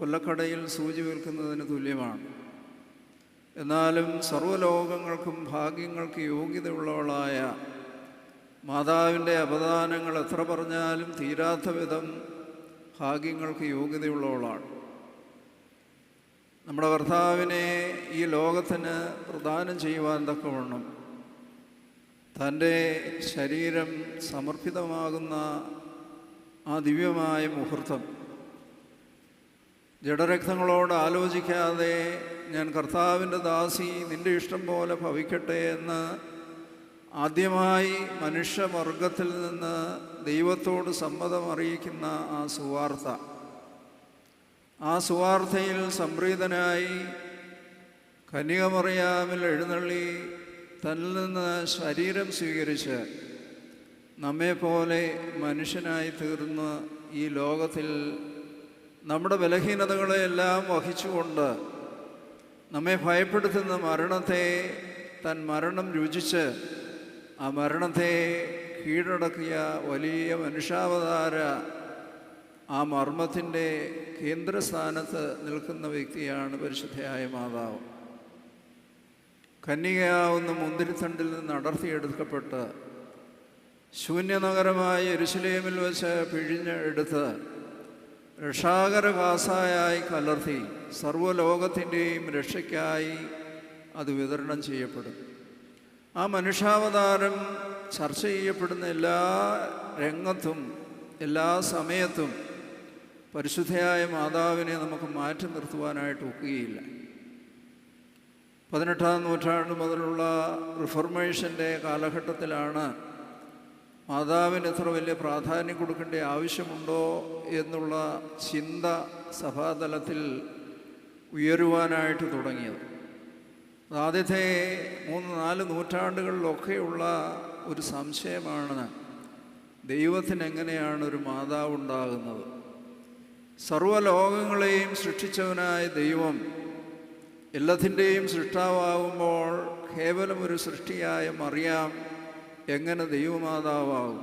കൊല്ലക്കടയിൽ സൂചി വിൽക്കുന്നതിന് തുല്യമാണ്. എന്നാലും സർവ്വലോകങ്ങൾക്കും ഭാഗ്യങ്ങൾക്ക് യോഗ്യതയുള്ളവളായ മാതാവിൻ്റെ അപദാനങ്ങൾ എത്ര പറഞ്ഞാലും തീരാത്ത വിധം ഭാഗ്യങ്ങൾക്ക് യോഗ്യതയുള്ളവളാണ്. നമ്മുടെ കർത്താവിനെ ഈ ലോകത്തിന് പ്രദാനം ചെയ്യുവാൻ തക്കവണ്ണം തൻ്റെ ശരീരം സമർപ്പിതമാകുന്ന ആ ദിവ്യമായ മുഹൂർത്തം ജഡരക്തങ്ങളോട് ആലോചിക്കാതെ ഞാൻ കർത്താവിൻ്റെ ദാസി, നിൻ്റെ ഇഷ്ടം പോലെ ഭവിക്കട്ടെ എന്ന് ആദ്യമായി മനുഷ്യവർഗത്തിൽ നിന്ന് ദൈവത്തോട് സമ്മതം അറിയിക്കുന്ന ആ സുവാർത്തയിൽ സംപ്രീതനായി കന്യകമറിയാമിൽ എഴുന്നള്ളി തന്നിൽ നിന്ന് ശരീരം സ്വീകരിച്ച് നമ്മെപ്പോലെ മനുഷ്യനായി തീർന്ന ഈ ലോകത്തിൽ നമ്മുടെ ബലഹീനതകളെയെല്ലാം വഹിച്ചുകൊണ്ട് നമ്മെ ഭയപ്പെടുത്തുന്ന മരണത്തെ തൻ മരണം രുചിച്ച് ആ മരണത്തെ കീഴടക്കിയ വലിയ മനുഷ്യാവതാര ആ മർമ്മത്തിൻ്റെ കേന്ദ്രസ്ഥാനത്ത് നിൽക്കുന്ന വ്യക്തിയാണ് പരിശുദ്ധയായ മാതാവ്. കന്യകയാവുന്ന മുന്തിരിത്തണ്ടിൽ നിന്ന് അടർത്തിയെടുക്കപ്പെട്ട് ശൂന്യനഗരമായ യെരുശലേമിൽ വെച്ച് പിഴിഞ്ഞ് എടുത്ത് രക്ഷാകര കാസായി കലർത്തി സർവ്വലോകത്തിൻ്റെയും രക്ഷയ്ക്കായി അത് വിതരണം ചെയ്യപ്പെടും. ആ മനുഷ്യാവതാരം ചർച്ച ചെയ്യപ്പെടുന്ന എല്ലാ രംഗത്തും എല്ലാ സമയത്തും പരിശുദ്ധയായ മാതാവിനെ നമുക്ക് മാറ്റി നിർത്തുവാനായിട്ട് ഒക്കുകയില്ല. 18-ാം നൂറ്റാണ്ട് മുതലുള്ള റിഫോർമേഷൻ്റെ കാലഘട്ടത്തിലാണ് മാതാവിന് എത്ര വലിയ പ്രാധാന്യം കൊടുക്കേണ്ട ആവശ്യമുണ്ടോ എന്നുള്ള ചിന്ത സഭാതലത്തിൽ ഉയരുവാനായിട്ട് തുടങ്ങിയത്. ആദ്യത്തെ 3-4 നൂറ്റാണ്ടുകളിലൊക്കെയുള്ള ഒരു സംശയമാണ്, ദൈവത്തിന് എങ്ങനെയാണ് ഒരു മാതാവ് ഉണ്ടാകുന്നത്? സർവ്വലോകങ്ങളെയും സൃഷ്ടിച്ചവനായ ദൈവം എല്ലാത്തിൻ്റെയും സൃഷ്ടാവാകുമ്പോൾ കേവലം ഒരു സൃഷ്ടിയായ മറിയാം എങ്ങനെ ദൈവമാതാവാകും?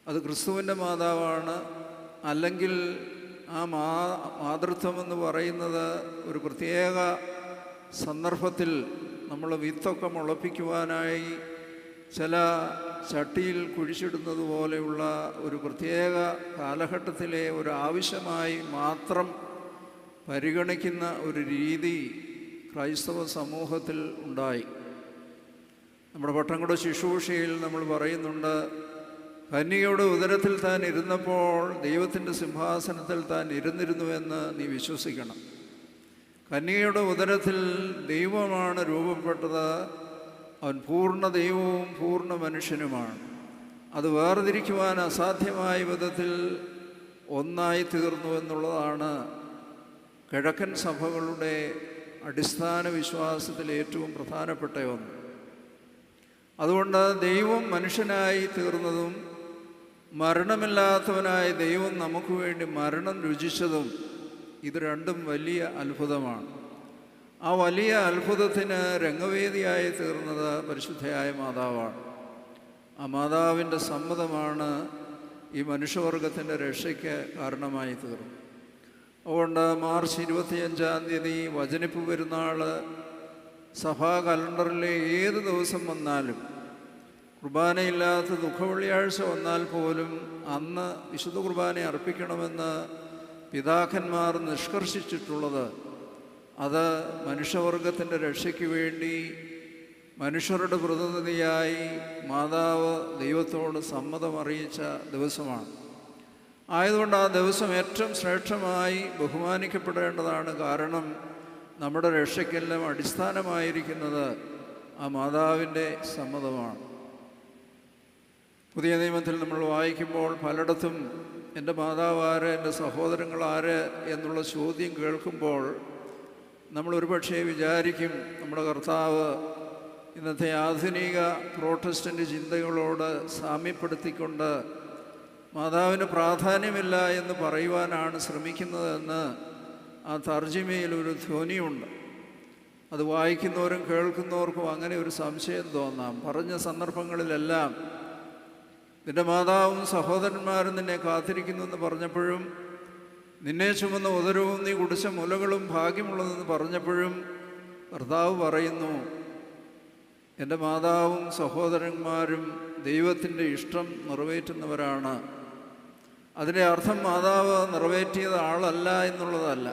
അത് ക്രിസ്തുവിൻ്റെ മാതാവാണ്. അല്ലെങ്കിൽ ആ മാതൃത്വം എന്ന് പറയുന്നത് ഒരു പ്രത്യേക സന്ദർഭത്തിൽ നമ്മൾ വിത്തൊക്കെ മുളപ്പിക്കുവാനായി ചില ചട്ടിയിൽ കുഴിച്ചിടുന്നത് പോലെയുള്ള ഒരു പ്രത്യേക കാലഘട്ടത്തിലെ ഒരു ആവശ്യമായി മാത്രം പരിഗണിക്കുന്ന ഒരു രീതി ക്രൈസ്തവ സമൂഹത്തിൽ ഉണ്ടായി. നമ്മുടെ പട്ടംകുട ശുശ്രൂഷയിൽ നമ്മൾ പറയുന്നുണ്ട്, കന്യകയുടെ ഉദരത്തിൽ താൻ ഇരുന്നപ്പോൾ ദൈവത്തിൻ്റെ സിംഹാസനത്തിൽ താൻ ഇരുന്നിരുന്നുവെന്ന് നീ വിശ്വസിക്കണം. കന്യകയുടെ ഉദരത്തിൽ ദൈവമാണ് രൂപപ്പെട്ടത്. അവൻ പൂർണ്ണ ദൈവവും പൂർണ്ണ മനുഷ്യനുമാണ്. അത് വേർതിരിക്കുവാൻ അസാധ്യമായ വിധത്തിൽ ഒന്നായി തീർന്നു എന്നുള്ളതാണ് കിഴക്കൻ സഭകളുടെ അടിസ്ഥാന വിശ്വാസത്തിൽ ഏറ്റവും പ്രധാനപ്പെട്ട ഒന്ന്. അതുകൊണ്ട് ദൈവം മനുഷ്യനായി തീർന്നതും മരണമില്ലാത്തവനായ ദൈവം നമുക്ക് വേണ്ടി മരണം രുചിച്ചതും ഇത് രണ്ടും വലിയ അത്ഭുതമാണ്. ആ വലിയ അത്ഭുതത്തിന് രംഗവേദിയായി തീർന്നത് പരിശുദ്ധയായ മാതാവാണ്. ആ മാതാവിൻ്റെ സമ്മതമാണ് ഈ മനുഷ്യവർഗത്തിൻ്റെ രക്ഷയ്ക്ക് കാരണമായി തീർന്നു. അതുകൊണ്ട് മാർച്ച് 25-ാം തീയതി വചനിപ്പ് പെരുന്നാൾ സഭാ കലണ്ടറിലെ ഏത് ദിവസം വന്നാലും, കുർബാനയില്ലാത്ത ദുഃഖവെള്ളിയാഴ്ച വന്നാൽ പോലും അന്ന് വിശുദ്ധ കുർബാന അർപ്പിക്കണമെന്ന് പിതാക്കന്മാർ നിഷ്കർഷിച്ചിട്ടുള്ളത് അത് മനുഷ്യവർഗത്തിൻ്റെ രക്ഷയ്ക്ക് വേണ്ടി മനുഷ്യരുടെ പ്രതിനിധിയായി മാതാവ് ദൈവത്തോട് സമ്മതമറിയിച്ച ദിവസമാണ്. ആയതുകൊണ്ട് ആ ദിവസം ഏറ്റവും ശ്രേഷ്ഠമായി ബഹുമാനിക്കപ്പെടേണ്ടതാണ്. കാരണം നമ്മുടെ രക്ഷയ്ക്കെല്ലാം അടിസ്ഥാനമായിരിക്കുന്നത് ആ മാതാവിൻ്റെ സമ്മതമാണ്. പുതിയ നിയമത്തിൽ നമ്മൾ വായിക്കുമ്പോൾ പലയിടത്തും എൻ്റെ മാതാവ് ആര്, എൻ്റെ സഹോദരങ്ങൾ ആര് എന്നുള്ള ചോദ്യം കേൾക്കുമ്പോൾ നമ്മൾ ഒരുപക്ഷെ വിചാരിക്കും, നമ്മുടെ കർത്താവ് ഇന്നത്തെ ആധുനിക പ്രോട്ടസ്റ്റൻ്റ് ചിന്തകളോട് സാമ്യപ്പെടുത്തിക്കൊണ്ട് മാതാവിന് പ്രാധാന്യമില്ല എന്ന് പറയുവാനാണ് ശ്രമിക്കുന്നതെന്ന് ആ തർജിമയിൽ ഒരു ധ്വനിയുണ്ട്. അത് വായിക്കുന്നവരും കേൾക്കുന്നവർക്കും അങ്ങനെ ഒരു സംശയം തോന്നാം. പറഞ്ഞ സന്ദർഭങ്ങളിലെല്ലാം നിൻ്റെ മാതാവും സഹോദരന്മാരും നിന്നെ കാത്തിരിക്കുന്നു എന്ന് പറഞ്ഞപ്പോഴും നിന്നെ ചുമന്ന ഉദരവും നീ കുടിച്ച മുലകളും ഭാഗ്യമുള്ളതെന്ന് പറഞ്ഞപ്പോഴും കർത്താവ് പറയുന്നു, എൻ്റെ മാതാവും സഹോദരന്മാരും ദൈവത്തിൻ്റെ ഇഷ്ടം നിറവേറ്റുന്നവരാണ്. അതിൻ്റെ അർത്ഥം മാതാവ് നിറവേറ്റിയത് ആളല്ല എന്നുള്ളതല്ല.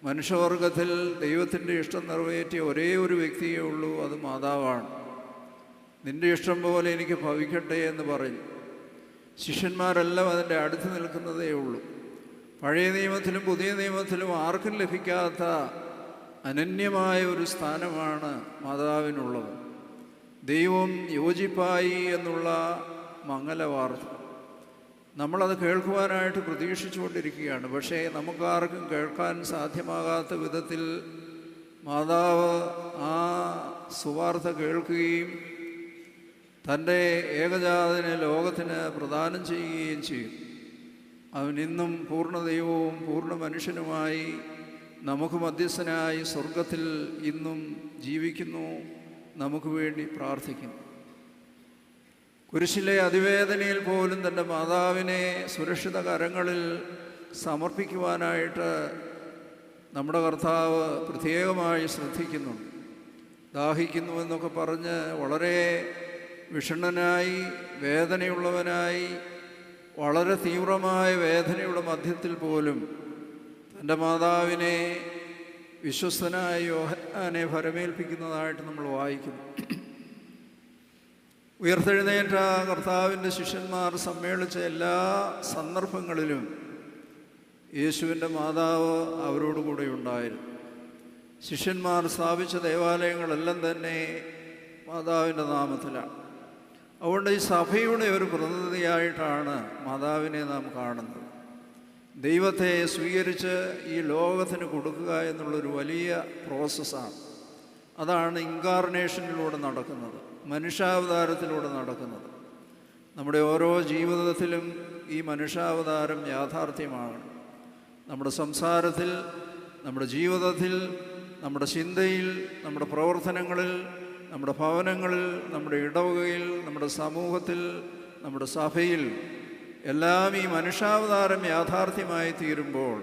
മനുഷ്യവർഗത്തിൽ ദൈവത്തിൻ്റെ ഇഷ്ടം നിറവേറ്റിയ ഒരേ ഒരു വ്യക്തിയേ ഉള്ളൂ, അത് മാതാവാണ്. നിൻ്റെ ഇഷ്ടം പോലെ എനിക്ക് ഭവിക്കട്ടെ എന്ന് പറഞ്ഞു. ശിഷ്യന്മാരെല്ലാം അതിൻ്റെ അടുത്ത് നിൽക്കുന്നതേ ഉള്ളൂ. പഴയ നിയമത്തിലും പുതിയ നിയമത്തിലും ആർക്കും ലഭിക്കാത്ത അനന്യമായ ഒരു സ്ഥാനമാണ് മാതാവിനുള്ളത്. ദൈവം യോജിപ്പായി എന്നുള്ള മംഗലവാർത്ത നമ്മളത് കേൾക്കുവാനായിട്ട് പ്രതീക്ഷിച്ചുകൊണ്ടിരിക്കുകയാണ്. പക്ഷേ നമുക്കാർക്കും കേൾക്കാൻ സാധ്യമാകാത്ത വിധത്തിൽ മാതാവ് ആ സുവാർത്ത കേൾക്കുകയും തൻ്റെ ഏകജാതനെ ലോകത്തിന് പ്രദാനം ചെയ്യുകയും ചെയ്യും. അവൻ ഇന്നും പൂർണ്ണ ദൈവവും പൂർണ്ണ മനുഷ്യനുമായി നമുക്ക് മധ്യസ്ഥനായി സ്വർഗത്തിൽ ഇന്നും ജീവിക്കുന്നു, നമുക്ക് വേണ്ടി പ്രാർത്ഥിക്കുന്നു. കുരിശിലെ അതിവേദനയിൽ പോലും തൻ്റെ മാതാവിനെ സുരക്ഷിത കരങ്ങളിൽ സമർപ്പിക്കുവാനായിട്ട് നമ്മുടെ കർത്താവ് പ്രത്യേകമായി ശ്രദ്ധിക്കുന്നുണ്ട്. ദാഹിക്കുന്നുവെന്നൊക്കെ പറഞ്ഞ് വളരെ വിഷണ്ണനായി വേദനയുള്ളവനായി വളരെ തീവ്രമായ വേദനയുടെ മധ്യത്തിൽ പോലും തൻ്റെ മാതാവിനെ വിശ്വസ്തനായ യോഹന്നാനെ ഭരമേൽപ്പിക്കുന്നതായിട്ട് നമ്മൾ വായിക്കുന്നു. ഉയർത്തെഴുന്നേറ്റ കർത്താവിൻ്റെ ശിഷ്യന്മാർ സമ്മേളിച്ച എല്ലാ സന്ദർഭങ്ങളിലും യേശുവിൻ്റെ മാതാവ് അവരോടുകൂടെ ഉണ്ടായിരുന്നു. ശിഷ്യന്മാർ സ്ഥാപിച്ച ദേവാലയങ്ങളെല്ലാം തന്നെ മാതാവിൻ്റെ നാമത്തിലാണ്. അതുകൊണ്ട് ഈ സഭയുടെ ഒരു പ്രതിനിധിയായിട്ടാണ് മാതാവിനെ നാം കാണുന്നത്. ദൈവത്തെ സ്വീകരിച്ച് ഈ ലോകത്തിന് കൊടുക്കുക എന്നുള്ളൊരു വലിയ പ്രോസസ്സാണ്. അതാണ് ഇൻകാർണേഷനിലൂടെ നടക്കുന്നത്, മനുഷ്യാവതാരത്തിലൂടെ നടക്കുന്നത്. നമ്മുടെ ഓരോ ജീവിതത്തിലും ഈ മനുഷ്യാവതാരം യാഥാർത്ഥ്യമാകണം. നമ്മുടെ സംസാരത്തിൽ, നമ്മുടെ ജീവിതത്തിൽ, നമ്മുടെ ചിന്തയിൽ, നമ്മുടെ പ്രവർത്തനങ്ങളിൽ, നമ്മുടെ ഭവനങ്ങളിൽ, നമ്മുടെ ഇടവകയിൽ, നമ്മുടെ സമൂഹത്തിൽ, നമ്മുടെ സഭയിൽ എല്ലാം ഈ മനുഷ്യാവതാരം യാഥാർത്ഥ്യമായി തീരുമ്പോൾ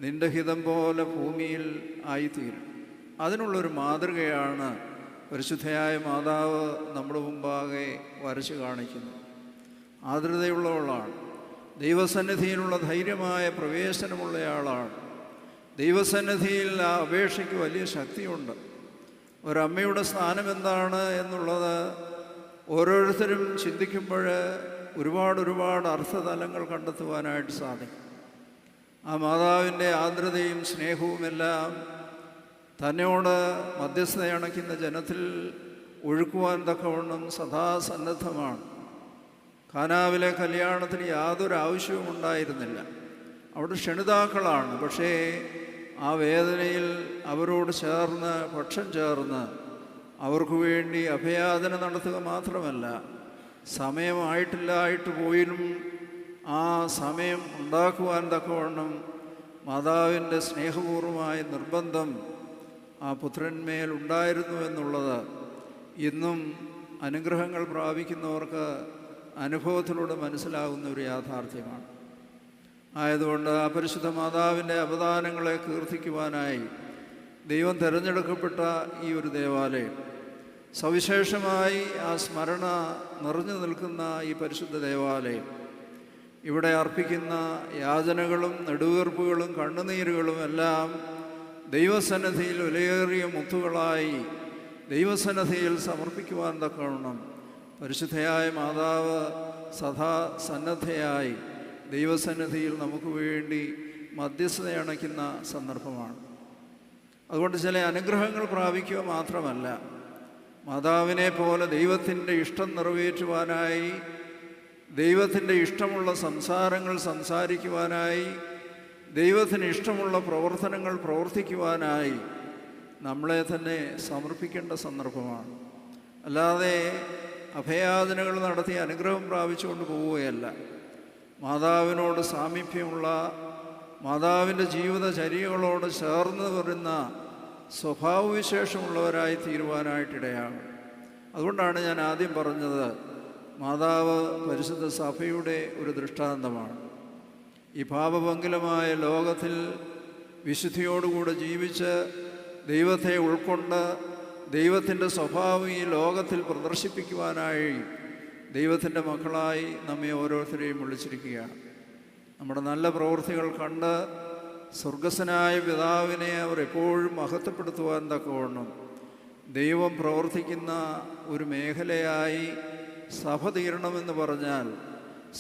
നിൻ്റെ ഹിതം പോലെ ഭൂമിയിൽ ആയിത്തീരും. അതിനുള്ളൊരു മാതൃകയാണ് പരിശുദ്ധയായ മാതാവ് നമ്മുടെ മുമ്പാകെ വരച്ചു കാണിക്കുന്നത്. ആർദ്രതയുള്ളവളാണ്, ദൈവസന്നിധിയിലുള്ള ധൈര്യമായ പ്രവേശനമുള്ളയാളാണ്. ദൈവസന്നിധിയിൽ ആ അപേക്ഷയ്ക്ക് വലിയ ശക്തിയുണ്ട്. ഒരമ്മയുടെ സ്ഥാനം എന്താണ് എന്നുള്ളത് ഓരോരുത്തരും ചിന്തിക്കുമ്പോൾ ഒരുപാട് അർത്ഥതലങ്ങൾ കണ്ടെത്തുവാനായിട്ട് സാധിക്കും. ആ മാതാവിൻ്റെ ആർദ്രതയും സ്നേഹവുമെല്ലാം തന്നോട് മധ്യസ്ഥതയണയ്ക്കുന്ന ജനത്തിൽ ഒഴുക്കുവാൻ തക്കവണ്ണം സദാ സന്നദ്ധമാണ്. കാനാവിലെ കല്യാണത്തിന് യാതൊരു ആവശ്യവും ഉണ്ടായിരുന്നില്ല. അവിടെ ക്ഷണിതാക്കളാണ്. പക്ഷേ ആ വേദനയിൽ അവരോട് ചേർന്ന് പക്ഷം ചേർന്ന് അവർക്ക് വേണ്ടി അഭയാചന നടത്തുക മാത്രമല്ല, സമയമായിട്ടില്ലായിട്ട് പോയിനും ആ സമയം ഉണ്ടാക്കുവാൻ തക്കവണ്ണം മാതാവിൻ്റെ സ്നേഹപൂർവമായ നിർബന്ധം ആ പുത്രന്മേൽ ഉണ്ടായിരുന്നു എന്നുള്ളത് ഇന്നും അനുഗ്രഹങ്ങൾ പ്രാപിക്കുന്നവർക്ക് അനുഭവത്തിലൂടെ മനസ്സിലാകുന്ന ഒരു യാഥാർത്ഥ്യമാണ്. ആയതുകൊണ്ട് ആ പരിശുദ്ധ മാതാവിൻ്റെ അവദാനങ്ങളെ കീർത്തിക്കുവാനായി ദൈവം തിരഞ്ഞെടുക്കപ്പെട്ട ഈ ഒരു ദേവാലയം, സവിശേഷമായി ആ സ്മരണ നിറഞ്ഞു നിൽക്കുന്ന ഈ പരിശുദ്ധ ദേവാലയം, ഇവിടെ അർപ്പിക്കുന്ന യാചനകളും നെടുവീർപ്പുകളും കണ്ണുനീരുകളും എല്ലാം ദൈവസന്നിധിയിൽ വിലയേറിയ മുത്തുകളായി ദൈവസന്നിധിയിൽ സമർപ്പിക്കുവാൻ തക്കവണ്ണം പരിശുദ്ധയായ മാതാവ് സദാ സന്നദ്ധയായി ദൈവസന്നിധിയിൽ നമുക്ക് വേണ്ടി മധ്യസ്ഥതയണയ്ക്കുന്ന സന്ദർഭമാണ്. അതുകൊണ്ട് ചില അനുഗ്രഹങ്ങൾ പ്രാപിക്കുക മാത്രമല്ല, മാതാവിനെ പോലെ ദൈവത്തിൻ്റെ ഇഷ്ടം നിറവേറ്റുവാനായി, ദൈവത്തിൻ്റെ ഇഷ്ടമുള്ള സംസാരങ്ങൾ സംസാരിക്കുവാനായി, ദൈവത്തിന് ഇഷ്ടമുള്ള പ്രവർത്തനങ്ങൾ പ്രവർത്തിക്കുവാനായി നമ്മളെ തന്നെ സമർപ്പിക്കേണ്ട സന്ദർഭമാണ്. അല്ലാതെ അഭയാചനകൾ നടത്തി അനുഗ്രഹം പ്രാപിച്ചുകൊണ്ട് പോവുകയല്ല. മാതാവിനോട് സാമീപ്യമുള്ള, മാതാവിൻ്റെ ജീവിതചര്യകളോട് ചേർന്ന് വരുന്ന സ്വഭാവവിശേഷമുള്ളവരായി തീരുവാനായിട്ടിടയാണ്. അതുകൊണ്ടാണ് ഞാൻ ആദ്യം പറഞ്ഞത്, മാതാവ് പരിശുദ്ധ സഭയുടെ ഒരു ദൃഷ്ടാന്തമാണ്. ഈ പാപഭംഗിലമായ ലോകത്തിൽ വിശുദ്ധിയോടുകൂടെ ജീവിച്ച് ദൈവത്തെ ഉൾക്കൊണ്ട് ദൈവത്തിൻ്റെ സ്വഭാവം ഈ ലോകത്തിൽ പ്രദർശിപ്പിക്കുവാനായി ദൈവത്തിൻ്റെ മക്കളായി നമ്മെ ഓരോരുത്തരെയും വിളിച്ചിരിക്കുകയാണ്. നമ്മുടെ നല്ല പ്രവൃത്തികൾ കണ്ട് സ്വർഗസ്വനായ പിതാവിനെ അവർ എപ്പോഴും മഹത്വപ്പെടുത്തുവാൻ തക്കവണ്ണം ദൈവം പ്രവർത്തിക്കുന്ന ഒരു മേഖലയായി സഭ തീരണമെന്ന് പറഞ്ഞാൽ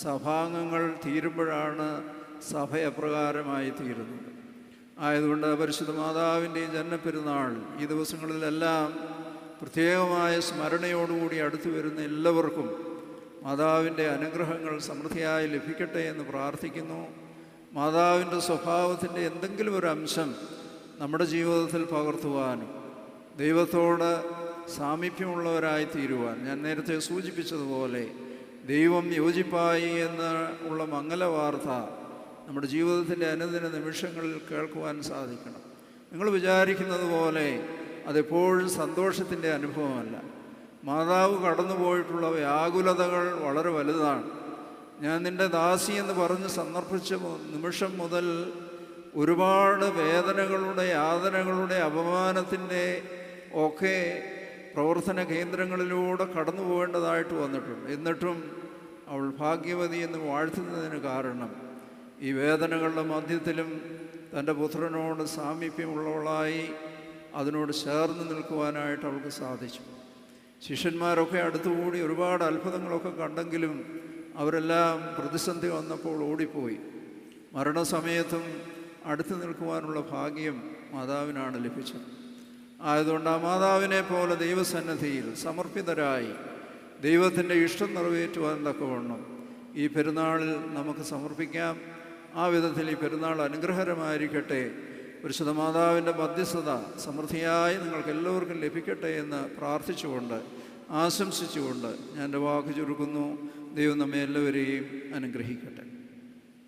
സഭാംഗങ്ങൾ തീരുമ്പോഴാണ് സഭ അപ്രകാരമായി തീരുന്നത്. ആയതുകൊണ്ട് പരിശുദ്ധ മാതാവിൻ്റെ ജന്മപ്പെരുന്നാൾ ഈ ദിവസങ്ങളിലെല്ലാം പ്രത്യേകമായ സ്മരണയോടുകൂടി അടുത്തു വരുന്ന എല്ലാവർക്കും മാതാവിൻ്റെ അനുഗ്രഹങ്ങൾ സമൃദ്ധിയായി ലഭിക്കട്ടെ എന്ന് പ്രാർത്ഥിക്കുന്നു. മാതാവിൻ്റെ സ്വഭാവത്തിൻ്റെ എന്തെങ്കിലും ഒരു അംശം നമ്മുടെ ജീവിതത്തിൽ പകർത്തുവാനും ദൈവത്തോട് സാമീപ്യമുള്ളവരായി തീരുവാൻ, ഞാൻ നേരത്തെ സൂചിപ്പിച്ചതുപോലെ ദൈവം യോജിപ്പായി എന്ന് ഉള്ള മംഗലവാർത്ത നമ്മുടെ ജീവിതത്തിൻ്റെ അനുദിന നിമിഷങ്ങളിൽ കേൾക്കുവാൻ സാധിക്കണം. നിങ്ങൾ വിചാരിക്കുന്നത് പോലെ അതെപ്പോഴും സന്തോഷത്തിൻ്റെ അനുഭവമല്ല. മാതാവ് കടന്നുപോയിട്ടുള്ള വ്യാകുലതകൾ വളരെ വലുതാണ്. ഞാൻ നിൻ്റെ ദാസി എന്ന് പറഞ്ഞ് സമർപ്പിച്ച നിമിഷം മുതൽ ഒരുപാട് വേദനകളുടെ, യാതനകളുടെ, അപമാനത്തിൻ്റെ ഒക്കെ പ്രവർത്തന കേന്ദ്രങ്ങളിലൂടെ കടന്നു പോകേണ്ടതായിട്ട് വന്നിട്ടുണ്ട്. എന്നിട്ടും അവൾ ഭാഗ്യവതി എന്ന് വാഴ്ത്തുന്നതിന് കാരണം ഈ വേദനകളുടെ മധ്യത്തിലും തൻ്റെ പുത്രനോട് സാമീപ്യമുള്ളവളായി അതിനോട് ചേർന്ന് നിൽക്കുവാനായിട്ട് അവൾക്ക് സാധിച്ചു. ശിഷ്യന്മാരൊക്കെ അടുത്തുകൂടി ഒരുപാട് അത്ഭുതങ്ങളൊക്കെ കണ്ടെങ്കിലും അവരെല്ലാം പ്രതിസന്ധി വന്നപ്പോൾ ഓടിപ്പോയി. മരണസമയത്തും അടുത്ത് നിൽക്കുവാനുള്ള ഭാഗ്യം മാതാവിനാണ് ലഭിച്ചത്. ആയതുകൊണ്ട് ആ മാതാവിനെ പോലെ ദൈവസന്നിധിയിൽ സമർപ്പിതരായി ദൈവത്തിൻ്റെ ഇഷ്ടം നിറവേറ്റുവാൻ തക്കവണ്ണം ഈ പെരുന്നാളിൽ നമുക്ക് സമർപ്പിക്കാം. ആ വിധത്തിൽ ഈ പെരുന്നാൾ അനുഗ്രഹകരമായിരിക്കട്ടെ. പരിശുദ്ധ മാതാവിൻ്റെ മധ്യസ്ഥത സമൃദ്ധിയായി നിങ്ങൾക്ക് എല്ലാവർക്കും ലഭിക്കട്ടെ എന്ന് പ്രാർത്ഥിച്ചുകൊണ്ട്, ആശംസിച്ചുകൊണ്ട് ഞാൻ എൻ്റെ വാക്ക് ചുരുക്കുന്നു. ദൈവം നമ്മെ എല്ലാവരെയും അനുഗ്രഹിക്കട്ടെ.